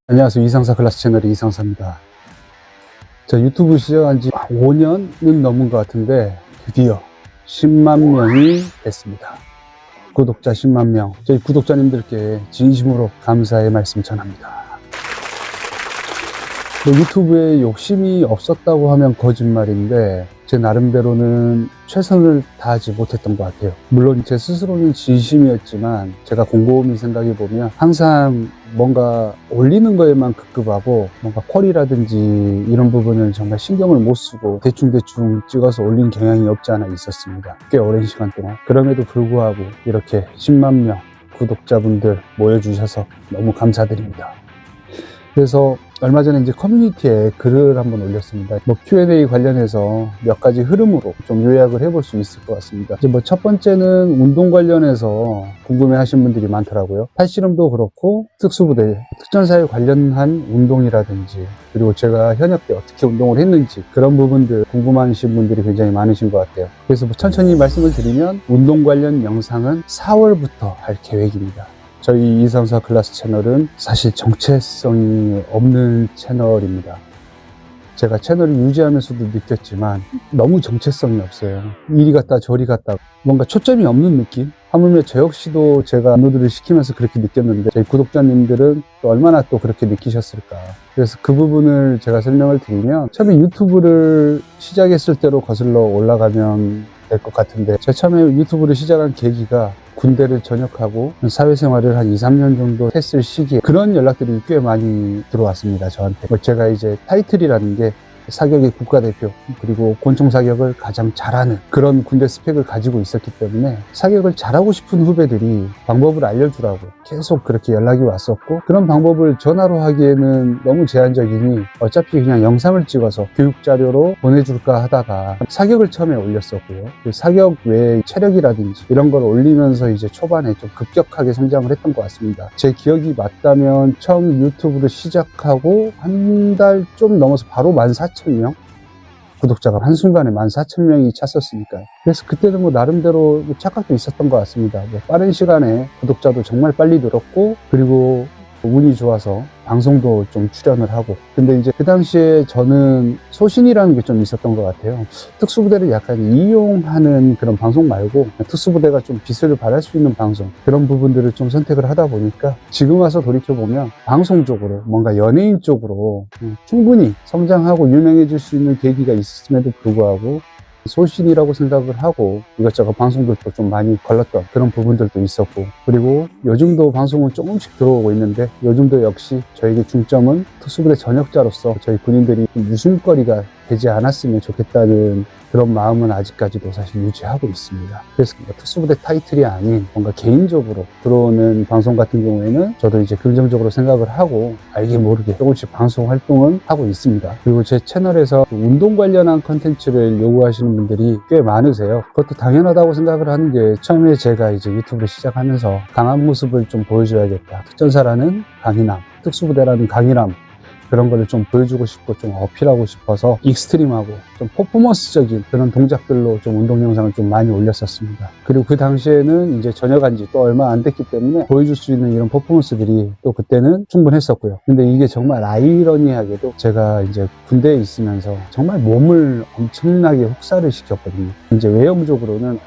안녕하세요. 이상사 클래스 채널의 이상사입니다. 저 유튜브 시작한 지 5년은 넘은 것 같은데 드디어 10만 명이 됐습니다. 구독자 10만 명. 저희 구독자님들께 진심으로 감사의 말씀 전합니다. 유튜브에 욕심이 없었다고 하면 거짓말인데 제 나름대로는 최선을 다하지 못했던 것 같아요. 물론 제 스스로는 진심이었지만 제가 곰곰이 생각해보면 항상 뭔가 올리는 거에만 급급하고 뭔가 퀄이라든지 이런 부분을 정말 신경을 못 쓰고 대충대충 찍어서 올린 경향이 없지 않아 있었습니다. 꽤 오랜 시간 동안. 그럼에도 불구하고 이렇게 10만 명 구독자분들 모여주셔서 너무 감사드립니다. 그래서 얼마 전에 이제 커뮤니티에 글을 한번 올렸습니다. Q&A 관련해서 몇 가지 흐름으로 좀 요약을 해볼 수 있을 것 같습니다. 이제 첫 번째는 운동 관련해서 궁금해 하신 분들이 많더라고요. 팔씨름도 그렇고 특수부대, 특전사에 관련한 운동이라든지 그리고 제가 현역 때 어떻게 운동을 했는지 그런 부분들 궁금하신 분들이 굉장히 많으신 것 같아요. 그래서 천천히 말씀을 드리면 운동 관련 영상은 4월부터 할 계획입니다. 저희 이상사 클래스 채널은 사실 정체성이 없는 채널입니다. 제가 채널을 유지하면서도 느꼈지만 너무 정체성이 없어요. 이리 갔다 저리 갔다 뭔가 초점이 없는 느낌? 하물며 저 역시도 제가 업로드를 시키면서 그렇게 느꼈는데 저희 구독자님들은 또 얼마나 또 그렇게 느끼셨을까. 그래서 그 부분을 제가 설명을 드리면 처음에 유튜브를 시작했을 때로 거슬러 올라가면 될 것 같은데 제가 처음에 유튜브를 시작한 계기가 군대를 전역하고 사회생활을 한 2, 3년 정도 했을 시기에 그런 연락들이 꽤 많이 들어왔습니다. 저한테. 제가 이제 타이틀이라는 게 사격의 국가대표 그리고 권총 사격을 가장 잘하는 그런 군대 스펙을 가지고 있었기 때문에 사격을 잘하고 싶은 후배들이 방법을 알려주라고 계속 그렇게 연락이 왔었고 그런 방법을 전화로 하기에는 너무 제한적이니 어차피 그냥 영상을 찍어서 교육자료로 보내줄까 하다가 사격을 처음에 올렸었고요. 그 사격 외에 체력이라든지 이런 걸 올리면서 이제 초반에 좀 급격하게 성장을 했던 것 같습니다. 제 기억이 맞다면 처음 유튜브를 시작하고 한 달 좀 넘어서 바로 14,000명? 구독자가 한순간에 14,000명이 찼었으니까요. 그래서 그때는 나름대로 착각도 있었던 것 같습니다. 빠른 시간에 구독자도 정말 빨리 늘었고 그리고 운이 좋아서 방송도 좀 출연을 하고 근데 이제 그 당시에 저는 소신이라는 게 좀 있었던 것 같아요. 특수부대를 약간 이용하는 그런 방송 말고 특수부대가 좀 빛을 발할 수 있는 방송 그런 부분들을 좀 선택을 하다 보니까 지금 와서 돌이켜보면 방송 쪽으로 뭔가 연예인 쪽으로 충분히 성장하고 유명해질 수 있는 계기가 있음에도 불구하고 소신이라고 생각을 하고 이것저것 방송들도 좀 많이 걸렀던 그런 부분들도 있었고 그리고 요즘도 방송은 조금씩 들어오고 있는데 요즘도 역시 저에게 중점은 특수부대 전역자로서 저희 군인들이 웃음거리가 되지 않았으면 좋겠다는 그런 마음은 아직까지도 사실 유지하고 있습니다. 그래서 특수부대 타이틀이 아닌 뭔가 개인적으로 들어오는 방송 같은 경우에는 저도 이제 긍정적으로 생각을 하고 알게 모르게 조금씩 방송 활동은 하고 있습니다. 그리고 제 채널에서 운동 관련한 컨텐츠를 요구하시는 분들이 꽤 많으세요. 그것도 당연하다고 생각을 하는 게 처음에 제가 이제 유튜브를 시작하면서 강한 모습을 좀 보여줘야겠다. 특전사라는 강인함, 특수부대라는 강인함 그런 거를 좀 보여주고 싶고 좀 어필하고 싶어서 익스트림하고 좀 퍼포먼스적인 그런 동작들로 좀 운동 영상을 좀 많이 올렸었습니다. 그리고 그 당시에는 이제 전역한 지 또 얼마 안 됐기 때문에 보여줄 수 있는 이런 퍼포먼스들이 또 그때는 충분했었고요. 근데 이게 정말 아이러니하게도 제가 이제 군대에 있으면서 정말 몸을 엄청나게 혹사를 시켰거든요. 이제 외형적으로는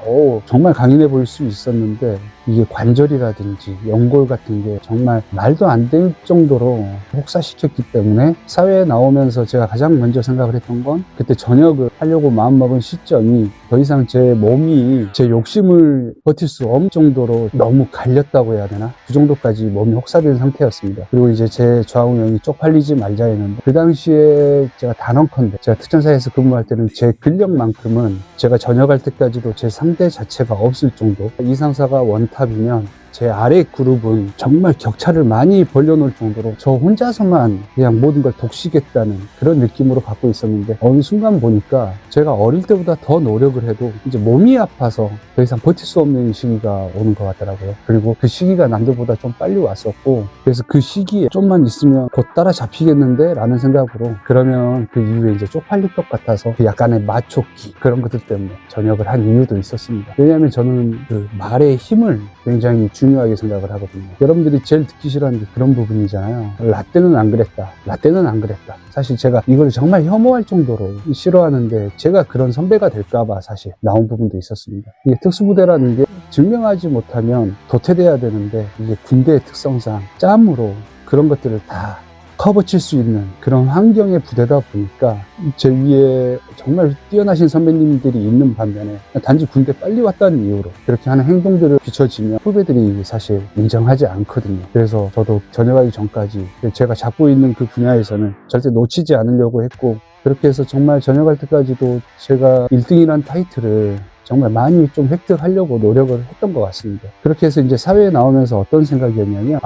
정말 강인해 보일 수 있었는데 이게 관절이라든지 연골 같은 게 정말 말도 안 될 정도로 혹사시켰기 때문에 사회에 나오면서 제가 가장 먼저 생각을 했던 건 그때 전역을 하려고 마음먹은 시점이 더 이상 제 몸이 제 욕심을 버틸 수 없을 정도로 너무 갈렸다고 해야 되나? 그 정도까지 몸이 혹사된 상태였습니다. 그리고 이제 제 좌우명이 쪽팔리지 말자 했는데 그 당시에 제가 단언컨대 제가 특전사에서 근무할 때는 제 근력만큼은 제가 전역할 때까지도 제 상대 자체가 없을 정도 이상사가 원탑이면 제 아래 그룹은 정말 격차를 많이 벌려놓을 정도로 저 혼자서만 그냥 모든 걸 독식했다는 그런 느낌으로 갖고 있었는데 어느 순간 보니까 제가 어릴 때보다 더 노력을 해도 이제 몸이 아파서 더 이상 버틸 수 없는 시기가 오는 것 같더라고요. 그리고 그 시기가 남들보다 좀 빨리 왔었고 그래서 그 시기에 좀만 있으면 곧 따라잡히겠는데 라는 생각으로 그러면 그 이후에 이제 쪽팔릴 것 같아서 그 약간의 마초기 그런 것들 때문에 전역을 한 이유도 있었습니다. 왜냐하면 저는 그 말의 힘을 굉장히 중요하게 생각을 하거든요. 여러분들이 제일 듣기 싫어하는 게 그런 부분이잖아요. 라떼는 안 그랬다. 라떼는 안 그랬다. 사실 제가 이걸 정말 혐오할 정도로 싫어하는데 제가 그런 선배가 될까봐 사실 나온 부분도 있었습니다. 이게 특수부대라는 게 증명하지 못하면 도태돼야 되는데 이게 군대의 특성상 짬으로 그런 것들을 다 커버칠 수 있는 그런 환경의 부대다 보니까 제 위에 정말 뛰어나신 선배님들이 있는 반면에 단지 군대 빨리 왔다는 이유로 그렇게 하는 행동들을 비춰지면 후배들이 사실 인정하지 않거든요. 그래서 저도 전역하기 전까지 제가 잡고 있는 그 분야에서는 절대 놓치지 않으려고 했고, 그렇게 해서 정말 전역할 때까지도 제가 1등이란 타이틀을 정말 많이 좀 획득하려고 노력을 했던 것 같습니다. 그렇게 해서 이제 사회에 나오면서 어떤 생각이었냐면,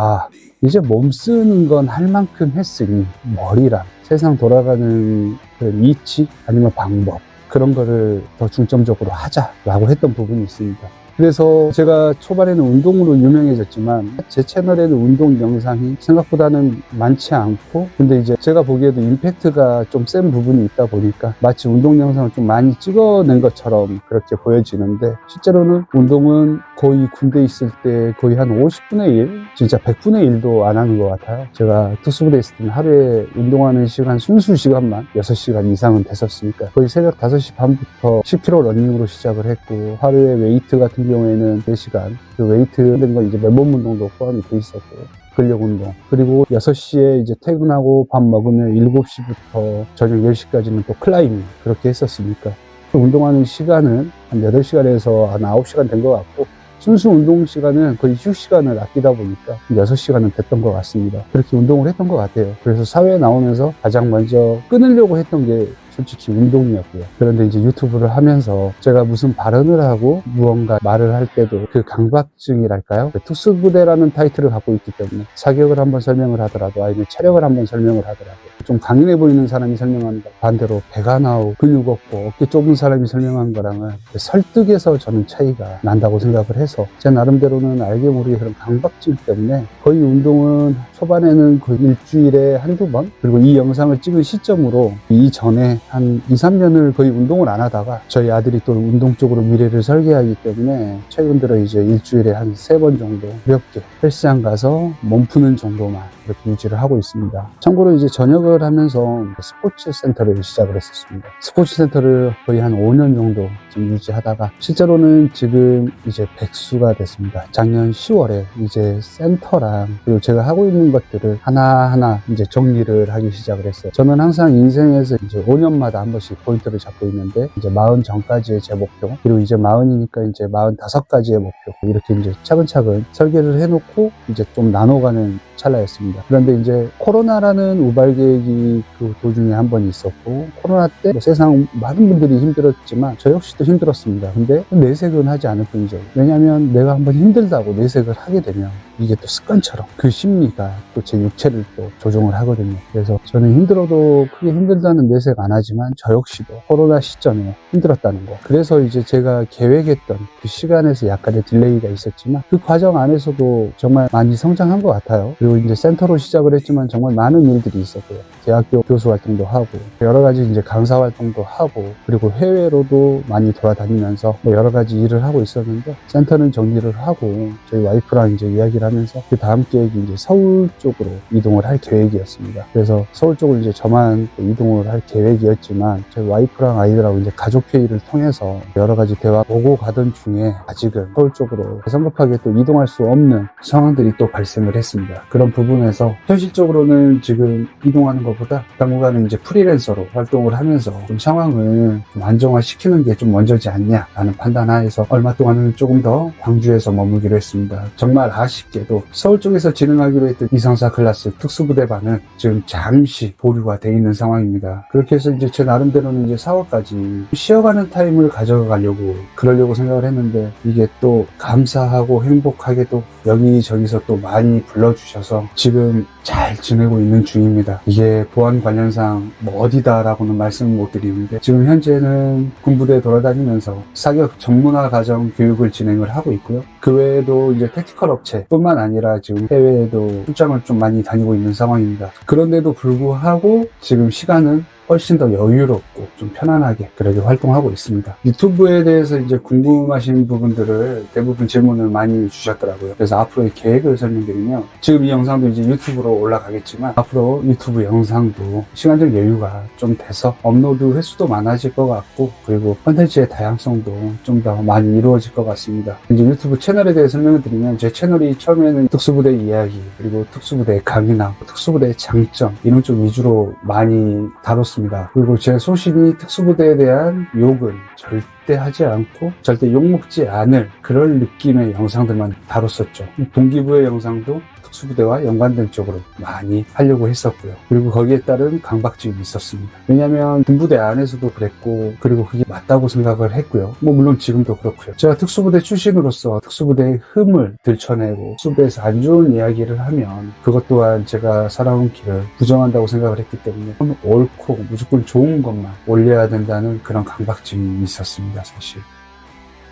이제 몸 쓰는 건 할 만큼 했으니 머리랑 세상 돌아가는 그런 이치 아니면 방법, 그런 거를 더 중점적으로 하자라고 했던 부분이 있습니다. 그래서 제가 초반에는 운동으로 유명해졌지만 제 채널에는 운동 영상이 생각보다는 많지 않고, 근데 이제 제가 보기에도 임팩트가 좀 센 부분이 있다 보니까 마치 운동 영상을 좀 많이 찍어낸 것처럼 그렇게 보여지는데, 실제로는 운동은 거의 군대에 있을 때 거의 한 50분의 1? 진짜 100분의 1도 안 하는 것 같아요. 제가 특수부대에 있을 때는 하루에 운동하는 시간 순수 시간만 6시간 이상은 됐었으니까 거의 새벽 5시 반부터 10km 러닝으로 시작을 했고, 하루에 웨이트 같은 경우에는 4시간, 그 웨이트 된 건 이제 맨몸 운동도 포함이 돼 있었고, 근력 운동, 그리고 6시에 이제 퇴근하고 밥 먹으면 7시부터 저녁 10시까지는 또 클라이밍, 그렇게 했었으니까 운동하는 시간은 한 8시간에서 한 9시간 된 것 같고, 순수 운동 시간은 거의 휴식 시간을 아끼다 보니까 6시간은 됐던 것 같습니다. 그렇게 운동을 했던 것 같아요. 그래서 사회에 나오면서 가장 먼저 끊으려고 했던 게 솔직히 운동이었고요. 그런데 이제 유튜브를 하면서 제가 무슨 발언을 하고 무언가 말을 할 때도 그 강박증이랄까요? 그 특수부대라는 타이틀을 갖고 있기 때문에 사격을 한번 설명을 하더라도, 아니면 체력을 한번 설명을 하더라도 좀 강인해 보이는 사람이 설명하는 거, 반대로 배가 나오고 근육 없고 어깨 좁은 사람이 설명한 거랑은 설득에서 저는 차이가 난다고 생각을 해서 제 나름대로는 알게 모르게 그런 강박증 때문에 거의 운동은 초반에는 거의 일주일에 한두 번, 그리고 이 영상을 찍은 시점으로 이전에 한 2, 3년을 거의 운동을 안 하다가 저희 아들이 또 운동 쪽으로 미래를 설계하기 때문에 최근 들어 이제 일주일에 한 3번 정도 가볍게 헬스장 가서 몸 푸는 정도만 그렇게 유지를 하고 있습니다. 참고로 이제 전역을 하면서 스포츠 센터를 시작을 했었습니다. 스포츠 센터를 거의 한 5년 정도 지금 유지하다가 실제로는 지금 이제 백수가 됐습니다. 작년 10월에 이제 센터랑 그리고 제가 하고 있는 것들을 하나하나 이제 정리를 하기 시작을 했어요. 저는 항상 인생에서 이제 5년마다 한 번씩 포인트를 잡고 있는데, 이제 40 전까지의 제 목표, 그리고 이제 40이니까 이제 45가지의 목표, 이렇게 이제 차근차근 설계를 해놓고 이제 좀 나눠가는 찰나였습니다. 그런데 이제 코로나라는 우발 계획이 그 도중에 한 번 있었고, 코로나 때 세상 많은 분들이 힘들었지만 저 역시도 힘들었습니다. 근데 내색은 하지 않을 뿐이죠. 왜냐하면 내가 한번 힘들다고 내색을 하게 되면 이게 또 습관처럼 그 심리가 또 제 육체를 또 조종을 하거든요. 그래서 저는 힘들어도 크게 힘들다는 내색 안 하지만 저 역시도 코로나 시점에 힘들었다는 거. 그래서 이제 제가 계획했던 그 시간에서 약간의 딜레이가 있었지만 그 과정 안에서도 정말 많이 성장한 것 같아요. 그리고 이제 센터로 시작을 했지만 정말 많은 일들이 있었고요. 대학교 교수 활동도 하고, 여러 가지 이제 강사 활동도 하고, 그리고 해외로도 많이 돌아다니면서 여러 가지 일을 하고 있었는데, 센터는 정리를 하고 저희 와이프랑 이제 이야기를 하면서 그 다음 계획이 이제 서울 쪽으로 이동을 할 계획이었습니다. 그래서 서울 쪽을 이제 저만 이동을 할 계획이었지만 저희 와이프랑 아이들하고 이제 가족 회의를 통해서 여러 가지 대화 보고 가던 중에 아직은 서울 쪽으로 성급하게 또 이동할 수 없는 상황들이 또 발생을 했습니다. 그런 부분에서 현실적으로는 지금 이동하는 것보다 당분간은 이제 프리랜서로 활동을 하면서 좀 상황을 좀 안정화시키는 게 좀 먼저지 않냐라는 판단하에서 얼마 동안은 조금 더 광주에서 머물기로 했습니다. 정말 아쉽게도 서울 쪽에서 진행하기로 했던 이상사 클래스 특수부대반은 지금 잠시 보류가 돼 있는 상황입니다. 그렇게 해서 이제 제 나름대로는 이제 4월까지 쉬어가는 타임을 가져가려고 그러려고 생각을 했는데, 이게 또 감사하고 행복하게도 여기저기서 또 많이 불러주셔서 지금 잘 지내고 있는 중입니다. 이게 보안 관련상 뭐 어디다라고는 말씀을 못 드리는데, 지금 현재는 군부대에 돌아다니면서 사격 전문화 과정 교육을 진행을 하고 있고요. 그 외에도 이제 택티컬 업체 뿐만 아니라 지금 해외에도 출장을 좀 많이 다니고 있는 상황입니다. 그런데도 불구하고 지금 시간은 훨씬 더 여유롭고 좀 편안하게 그렇게 활동하고 있습니다. 유튜브에 대해서 이제 궁금하신 부분들을 대부분 질문을 많이 주셨더라고요. 그래서 앞으로의 계획을 설명드리면, 지금 이 영상도 이제 유튜브로 올라가겠지만 앞으로 유튜브 영상도 시간적 여유가 좀 돼서 업로드 횟수도 많아질 것 같고, 그리고 콘텐츠의 다양성도 좀 더 많이 이루어질 것 같습니다. 이제 유튜브 채널에 대해 설명을 드리면, 제 채널이 처음에는 특수부대 이야기, 그리고 특수부대의 강의나 특수부대의 장점 이런 쪽 위주로 많이 다뤘습니다. 그리고 제 소신이 특수부대에 대한 욕은 절대 하지 않고 절대 욕먹지 않을 그런 느낌의 영상들만 다뤘었죠. 동기부의 영상도 특수부대와 연관된 쪽으로 많이 하려고 했었고요. 그리고 거기에 따른 강박증이 있었습니다. 왜냐하면 군부대 안에서도 그랬고, 그리고 그게 맞다고 생각을 했고요. 물론 지금도 그렇고요. 제가 특수부대 출신으로서 특수부대의 흠을 들춰내고 특수부대에서 안 좋은 이야기를 하면 그것 또한 제가 살아온 길을 부정한다고 생각을 했기 때문에 옳고 무조건 좋은 것만 올려야 된다는 그런 강박증이 있었습니다, 사실.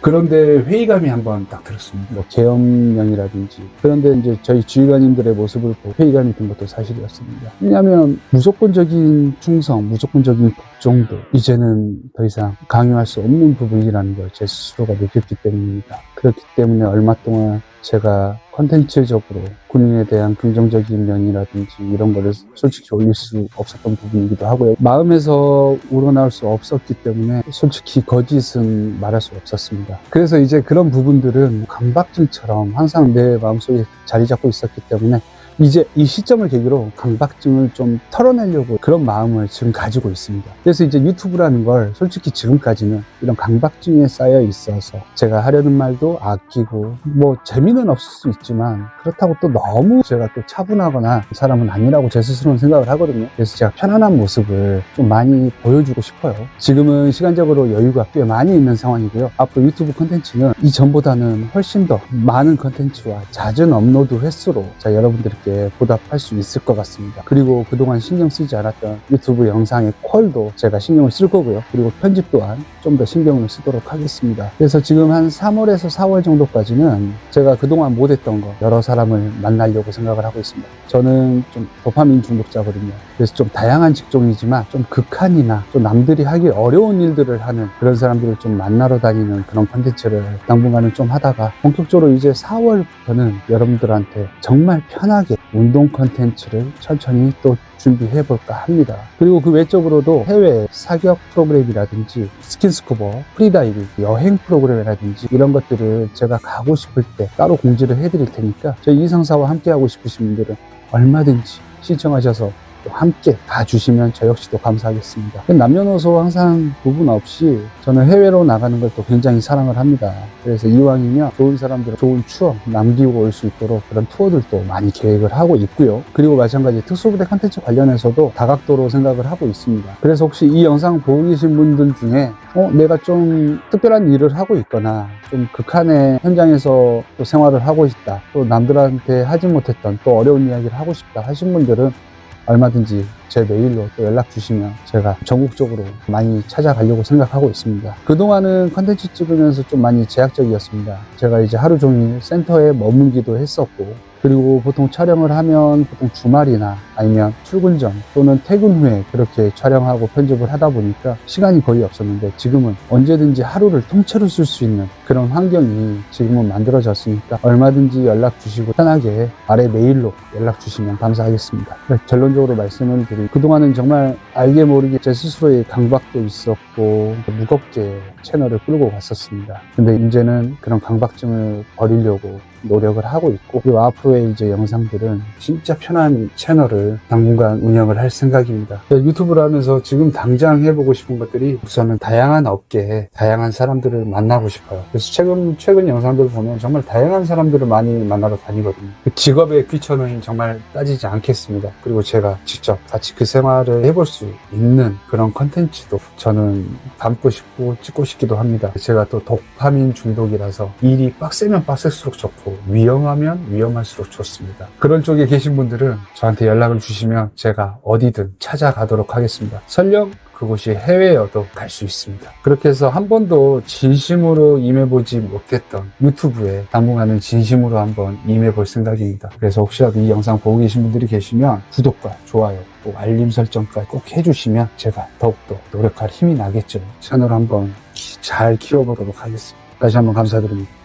그런데 회의감이 한번 딱 들었습니다. 계엄령이라든지. 그런데 이제 저희 지휘관님들의 모습을 보고 회의감이 든 것도 사실이었습니다. 왜냐하면 무조건적인 충성, 무조건적인 복종도 이제는 더 이상 강요할 수 없는 부분이라는 걸 제 스스로가 느꼈기 때문입니다. 그렇기 때문에 얼마 동안 제가 콘텐츠적으로 군인에 대한 긍정적인 면이라든지 이런 거를 솔직히 올릴 수 없었던 부분이기도 하고요. 마음에서 우러나올 수 없었기 때문에 솔직히 거짓은 말할 수 없었습니다. 그래서 이제 그런 부분들은 강박증처럼 항상 내 마음속에 자리 잡고 있었기 때문에 이제 이 시점을 계기로 강박증을 좀 털어내려고 그런 마음을 지금 가지고 있습니다. 그래서 이제 유튜브라는 걸 솔직히 지금까지는 이런 강박증에 쌓여 있어서 제가 하려는 말도 아끼고 재미는 없을 수 있지만 그렇다고 또 너무 제가 또 차분하거나 그 사람은 아니라고 제 스스로는 생각을 하거든요. 그래서 제가 편안한 모습을 좀 많이 보여주고 싶어요. 지금은 시간적으로 여유가 꽤 많이 있는 상황이고요. 앞으로 유튜브 콘텐츠는 이전보다는 훨씬 더 많은 콘텐츠와 잦은 업로드 횟수로 여러분들께 보답할 수 있을 것 같습니다. 그리고 그동안 신경 쓰지 않았던 유튜브 영상의 퀄도 제가 신경을 쓸 거고요. 그리고 편집 또한 좀 더 신경을 쓰도록 하겠습니다. 그래서 지금 한 3월에서 4월 정도까지는 제가 그동안 못했던 거 여러 사람을 만나려고 생각을 하고 있습니다. 저는 좀 도파민 중독자거든요. 그래서 좀 다양한 직종이지만 좀 극한이나 좀 남들이 하기 어려운 일들을 하는 그런 사람들을 좀 만나러 다니는 그런 콘텐츠를 당분간은 좀 하다가 본격적으로 이제 4월부터는 여러분들한테 정말 편하게 운동 콘텐츠를 천천히 또 준비해볼까 합니다. 그리고 그 외적으로도 해외 사격 프로그램이라든지 스킨스쿠버, 프리다이빙, 여행 프로그램이라든지 이런 것들을 제가 가고 싶을 때 따로 공지를 해드릴 테니까 저희 이성사와 함께 하고 싶으신 분들은 얼마든지 신청하셔서 또 함께 가주시면 저 역시도 감사하겠습니다. 남녀노소 항상 구분 없이 저는 해외로 나가는 걸 또 굉장히 사랑을 합니다. 그래서 이왕이면 좋은 사람들 좋은 추억 남기고 올 수 있도록 그런 투어들도 많이 계획을 하고 있고요. 그리고 마찬가지 특수부대 컨텐츠 관련해서도 다각도로 생각을 하고 있습니다. 그래서 혹시 이 영상 보고 계신 분들 중에 내가 좀 특별한 일을 하고 있거나 좀 극한의 현장에서 또 생활을 하고 있다, 또 남들한테 하지 못했던 또 어려운 이야기를 하고 싶다 하신 분들은 얼마든지 제 메일로 또 연락 주시면 제가 전국적으로 많이 찾아가려고 생각하고 있습니다. 그동안은 컨텐츠 찍으면서 좀 많이 제약적이었습니다. 제가 이제 하루 종일 센터에 머물기도 했었고, 그리고 보통 촬영을 하면 보통 주말이나 아니면 출근 전 또는 퇴근 후에 그렇게 촬영하고 편집을 하다 보니까 시간이 거의 없었는데, 지금은 언제든지 하루를 통째로 쓸 수 있는 그런 환경이 지금은 만들어졌으니까 얼마든지 연락 주시고 편하게 아래 메일로 연락 주시면 감사하겠습니다. 결론적으로 말씀을 드리면, 그동안은 정말 알게 모르게 제 스스로의 강박도 있었고 무겁게 채널을 끌고 갔었습니다. 근데 이제는 그런 강박증을 버리려고 노력을 하고 있고, 그리고 앞으로의 이제 영상들은 진짜 편한 채널을 당분간 운영을 할 생각입니다. 유튜브를 하면서 지금 당장 해보고 싶은 것들이 우선은 다양한 업계에 다양한 사람들을 만나고 싶어요. 그래서 최근 영상들을 보면 정말 다양한 사람들을 많이 만나러 다니거든요. 그 직업의 귀천은 정말 따지지 않겠습니다. 그리고 제가 직접 같이 그 생활을 해볼 수 있는 그런 컨텐츠도 저는 담고 싶고 찍고 싶기도 합니다. 제가 또 도파민 중독이라서 일이 빡세면 빡셀수록 좋고 위험하면 위험할수록 좋습니다. 그런 쪽에 계신 분들은 저한테 연락을 주시면 제가 어디든 찾아가도록 하겠습니다. 설령 그곳이 해외여도 갈 수 있습니다. 그렇게 해서 한 번도 진심으로 임해보지 못했던 유튜브에 당분간은 진심으로 한번 임해볼 생각입니다. 그래서 혹시라도 이 영상 보고 계신 분들이 계시면 구독과 좋아요 또 알림 설정까지 꼭 해주시면 제가 더욱더 노력할 힘이 나겠죠. 채널 한번 잘 키워보도록 하겠습니다. 다시 한번 감사드립니다.